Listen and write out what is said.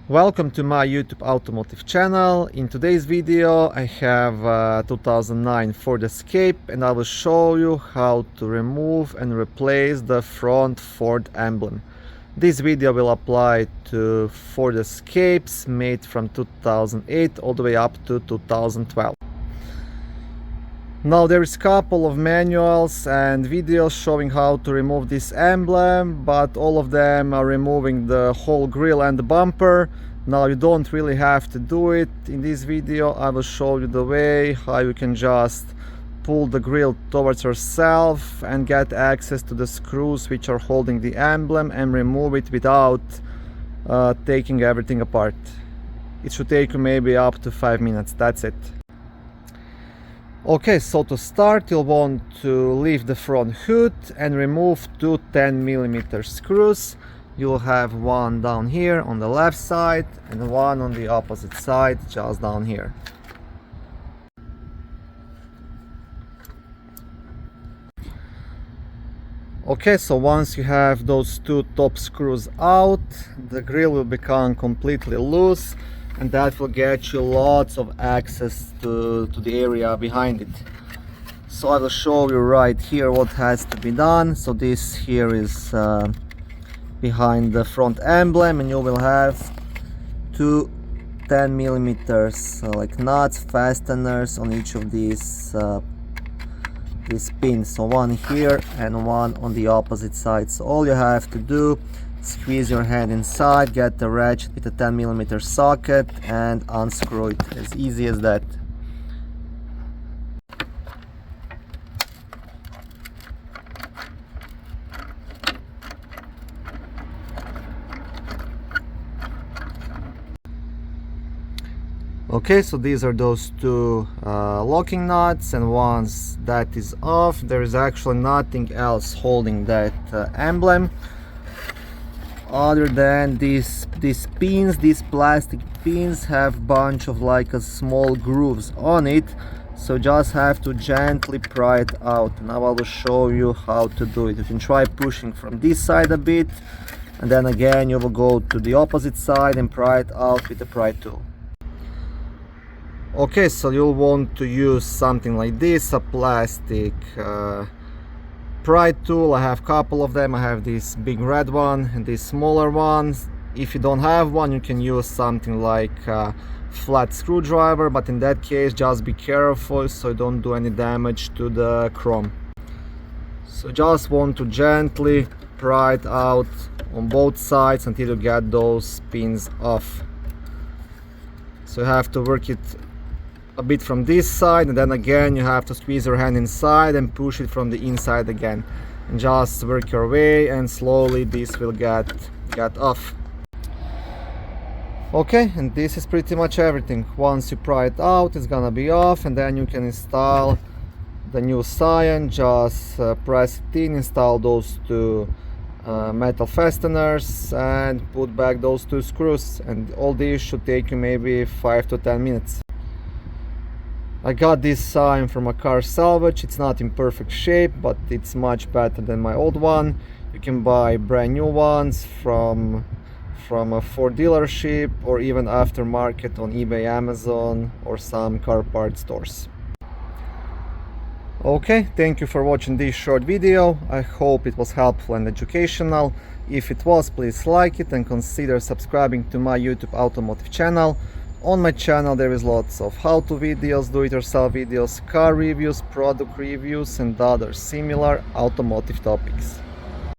Welcome to my YouTube automotive channel. In today's video I have 2009 Ford Escape and I will show you how to remove and replace the front Ford emblem. This video will apply to Ford Escapes made from 2008 all the way up to 2012. Now there is a couple of manuals and videos showing how to remove this emblem, but all of them are removing the whole grille and the bumper. Now you don't really have to do it. In this video I will show you the way how you can just pull the grille towards yourself and get access to the screws which are holding the emblem and remove it without taking everything apart. It should take you maybe up to 5 minutes, that's it. Okay, so to start you'll want to lift the front hood and remove two 10mm screws. You'll have one down here on the left side and one on the opposite side just down here. Okay, so once you have those two top screws out, the grille will become completely loose, and that will get you lots of access to the area behind it. So I will show you right here what has to be done. So this here is behind the front emblem, and you will have two 10mm like nuts, fasteners on each of these pins. So one here and one on the opposite side. So all you have to do, squeeze your hand inside, get the ratchet with a 10mm socket and unscrew it. As easy as that. Okay, so these are those two locking nuts, and once that is off, there is actually nothing else holding that emblem other than these pins. These plastic pins have bunch of like a small grooves on it, so just have to gently pry it out. Now I will show you how to do it. You can try pushing from this side a bit, and then again you will go to the opposite side and pry it out with a pry tool. Okay, so you'll want to use something like this, a plastic pry tool. I have a couple of them. I have this big red one and these smaller ones. If you don't have one, you can use something like a flat screwdriver, but in that case just be careful so you don't do any damage to the chrome. So just want to gently pry it out on both sides until you get those pins off. So you have to work it a bit from this side, and then again you have to squeeze your hand inside and push it from the inside again, and just work your way, and slowly this will get off. Okay, and this is pretty much everything. Once you pry it out, it's gonna be off, and then you can install the new cyan. Just press it in, install those two metal fasteners and put back those two screws, and all this should take you maybe 5 to 10 minutes. I got this sign from a car salvage. It's not in perfect shape, but it's much better than my old one. You can buy brand new ones from a Ford dealership or even aftermarket on eBay, Amazon, or some car part stores. Okay, thank you for watching this short video. I hope it was helpful and educational. If it was, please like it and consider subscribing to my YouTube automotive channel. On my channel there is lots of how-to videos, do-it-yourself videos, car reviews, product reviews and other similar automotive topics.